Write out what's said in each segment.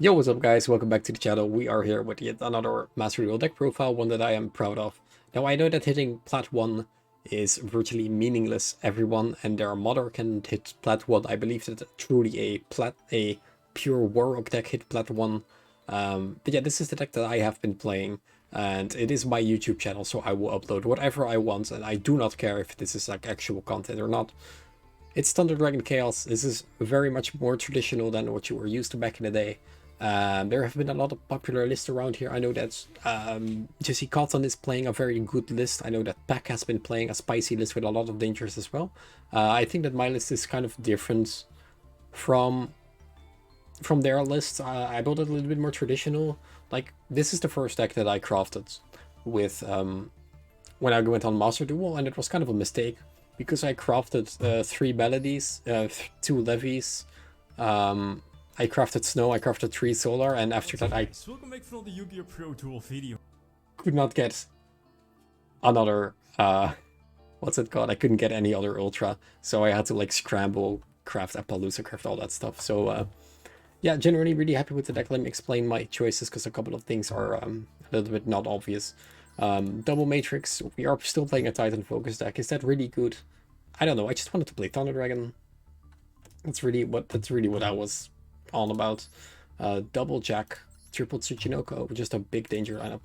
Yo, what's up guys? Welcome back to the channel. We are here with yet another Master Duel deck profile, one that I am proud of. Now I know that hitting plat 1 is virtually meaningless, everyone, and their mother can hit plat 1. I believe that truly a pure Warrock deck hit plat 1. But yeah, this is the deck that I have been playing, and it is my YouTube channel, so I will upload whatever I want, and I do not care if this is like actual content or not. It's Thunder Dragon Chaos. This is very much more traditional than what you were used to back in the day. There have been a lot of popular lists around here. I know that Jesse Cotton is playing a very good list. I know that Pack has been playing a spicy list with a lot of dangers as well. I think that my list is kind of different from their list. I built it a little bit more traditional. Like, this is the first deck that I crafted with when I went on Master Duel, and it was kind of a mistake because I crafted 3 melodies, 2 levies. I crafted snow, I crafted 3 solar, and after that I Welkom back van de Yu-Gi-Oh! Pro Tour video. could not get another, what's it called? I couldn't get any other ultra, so I had to like scramble, craft Appaloosa, craft all that stuff. So yeah, generally really happy with the deck. Let me explain my choices because a couple of things are a little bit not obvious. Double Matrix, we are still playing a Titan focus deck. Is that really good? I don't know, I just wanted to play Thunder Dragon. That's really what I was all about. Double Jack, triple Tsuchinoko, just a big danger lineup.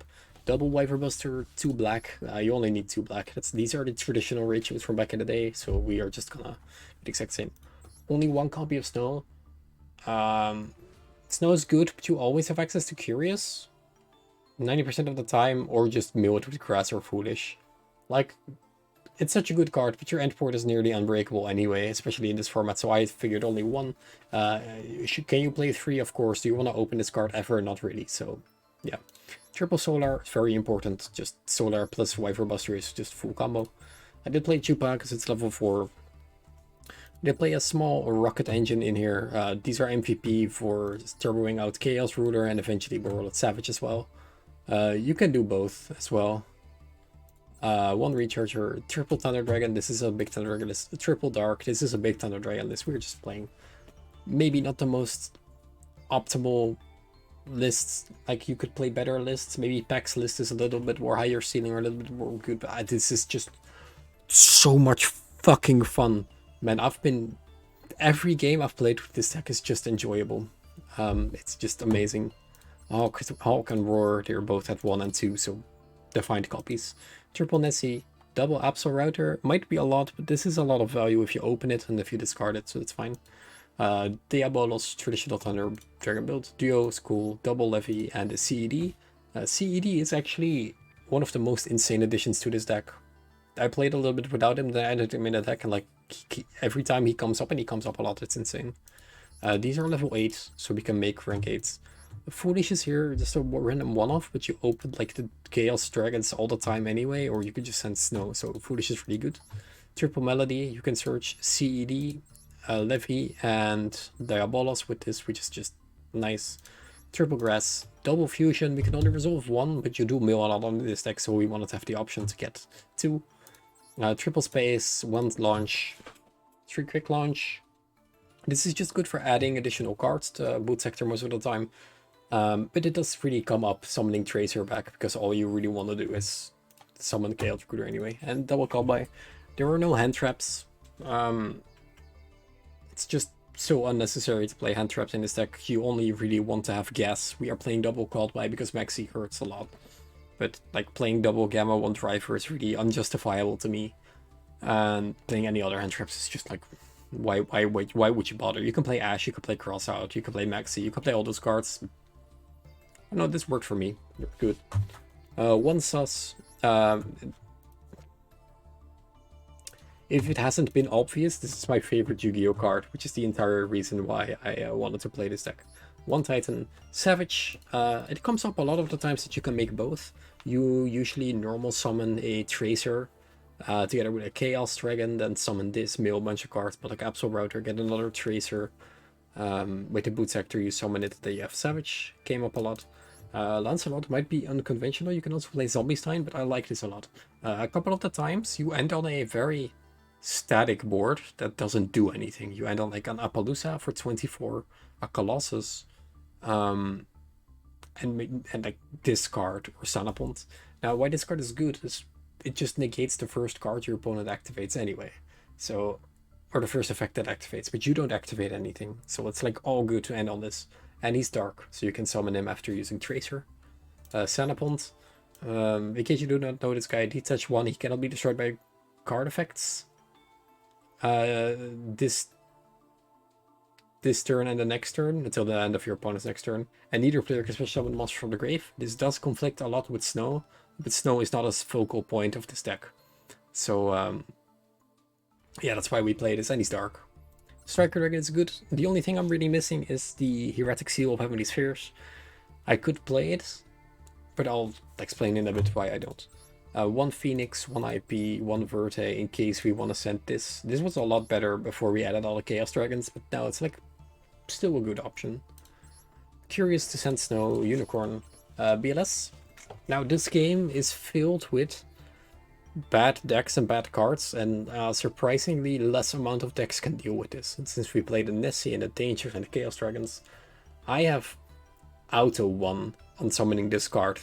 Double Wyver Buster, 2 black. You only need 2 black. These are the traditional ratios from back in the day, so we are just gonna the exact same. Only 1 copy of Snow. Snow is good, but you always have access to Curious 90% of the time, or just mill it with Grass or Foolish. Like, it's such a good card, but your end port is nearly unbreakable anyway, especially in this format, so I figured only 1. Can you play 3? Of course. Do you want to open this card ever? Not really, so yeah. Triple Solar is very important. Just Solar plus Wyver Buster is just full combo. I did play Chupa because it's level 4. They play a small rocket engine in here. These are MVP for turboing out Chaos Ruler and eventually Warlord Savage as well. You can do both as well. 1 recharger, triple Thunder Dragon. This is a big Thunder Dragon list. Triple Dark. This is a big Thunder Dragon list. We're just playing maybe not the most optimal lists. Like, you could play better lists. Maybe Pack's list is a little bit more higher ceiling or a little bit more good. But this is just so much fucking fun, man. Every game I've played with this deck is just enjoyable. It's just amazing. Hawk and Roar, they're both at 1 and 2, so defined copies. Triple Nessie, double Absol Router, might be a lot, but this is a lot of value if you open it and if you discard it, so it's fine. Diabolos, traditional Thunder Dragon build, Duo is cool, double Levy, and a CED. CED is actually one of the most insane additions to this deck. I played a little bit without him, then I added him in the deck, and like every time he comes up, and he comes up a lot, it's insane. These are level 8, so we can make rank 8s. Foolish is here, just a random one-off, but you open like the Chaos Dragons all the time anyway, or you could just send Snow, so Foolish is really good. Triple Melody, you can search CED, Levy, and Diabolos with this, which is just nice. Triple Grass, double Fusion, we can only resolve 1, but you do mill a lot on this deck, so we wanted to have the option to get 2. Triple Space, 1 launch, 3 quick launch. This is just good for adding additional cards to boot sector most of the time. But it does really come up summoning Tracer back, because all you really want to do is summon Chaos Recruiter anyway. And double call by. There are no hand traps. It's just so unnecessary to play hand traps in this deck. You only really want to have gas. We are playing double called by because Maxi hurts a lot. But like playing double Gamma 1 Driver is really unjustifiable to me. And playing any other hand traps is just like, why would you bother? You can play Ash, you can play Crossout, you can play Maxi, you can play all those cards. No, this worked for me. Good. 1 sus. If it hasn't been obvious, this is my favorite Yu-Gi-Oh card, which is the entire reason why I wanted to play this deck. 1 Titan. Savage. It comes up a lot of the times that you can make both. You usually normal summon a Tracer together with a Chaos Dragon, then summon this, mill a bunch of cards, but like Absol Router, get another Tracer. With the boot sector, you summon it, then you have Savage. Came up a lot. Lancelot might be unconventional. You can also play Zombiestein, but I like this a lot. A couple of the times, you end on a very static board that doesn't do anything. You end on like an Appaloosa for 24, a Colossus, And like discard or Sanapont. Now, why discard is good is it just negates the first card your opponent activates anyway. So, or the first effect that activates, but you don't activate anything. So it's like all good to end on this. And he's dark, so you can summon him after using Tracer. Sanapont. In case you do not know this guy, detach 1, he cannot be destroyed by card effects. This turn and the next turn, until the end of your opponent's next turn. And neither player can special summon monsters from the grave. This does conflict a lot with Snow, but Snow is not a focal point of this deck. So, yeah, that's why we play this, and he's dark. Striker Dragon is good. The only thing I'm really missing is the Heretic Seal of Heavenly Spheres. I could play it, but I'll explain in a bit why I don't. 1 Phoenix, 1 IP, 1 Verte in case we want to send this. This was a lot better before we added all the Chaos Dragons, but now it's like still a good option. Curious to send Snow, Unicorn, BLS. Now this game is filled with bad decks and bad cards, and surprisingly less amount of decks can deal with this. And since we played the Nessie and the Danger and the Chaos Dragons, I have auto won on summoning this card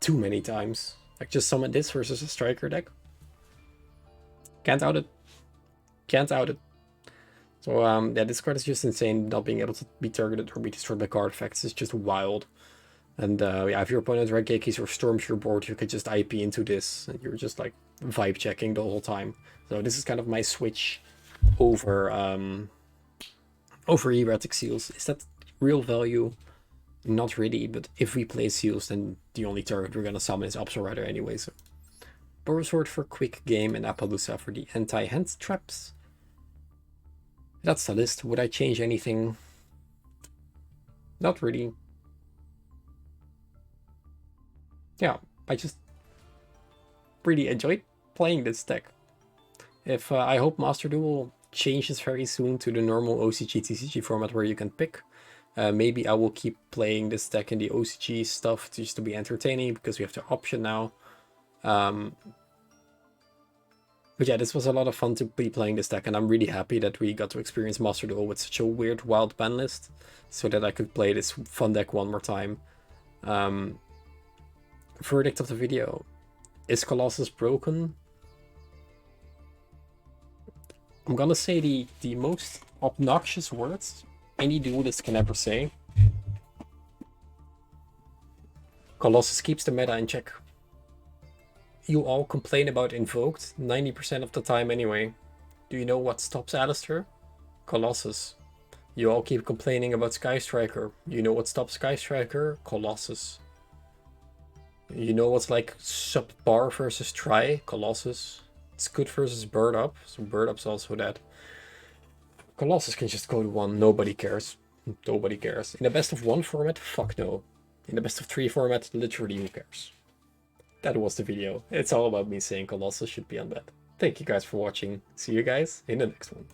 too many times. Like just summon this versus a striker deck. Can't out it. Can't out it. So yeah, this card is just insane. Not being able to be targeted or be destroyed by card effects is just wild. And yeah, if your opponent Raigekis or storms your board, you could just IP into this, and you're just like vibe checking the whole time. So this is kind of my switch over Heretic Seals. Is that real value? Not really, but if we play Seals, then the only target we're gonna summon is Absol Rider anyway. So Boros for quick game and Appaloosa for the anti-hand traps. That's the list. Would I change anything? Not really. Yeah, I just really enjoyed playing this deck. If I hope Master Duel changes very soon to the normal OCG TCG format where you can pick. Maybe I will keep playing this deck in the OCG stuff just to be entertaining because we have the option now. But yeah, this was a lot of fun to be playing this deck, and I'm really happy that we got to experience Master Duel with such a weird wild ban list so that I could play this fun deck one more time. Verdict of the video. Is Colossus broken? I'm gonna say the most obnoxious words any duelist can ever say. Colossus keeps the meta in check. You all complain about Invoked 90% of the time anyway. Do you know what stops Alistair? Colossus. You all keep complaining about Sky Striker. You know what stops Sky Striker? Colossus. You know what's like subpar versus Try? Colossus. It's good versus Bird Up, so Bird Up's also dead. Colossus can just go to 1, nobody cares. Nobody cares. In the best of 1 format, fuck no. In the best of 3 format, literally who cares? That was the video. It's all about me saying Colossus should be unbanned. Thank you guys for watching. See you guys in the next one.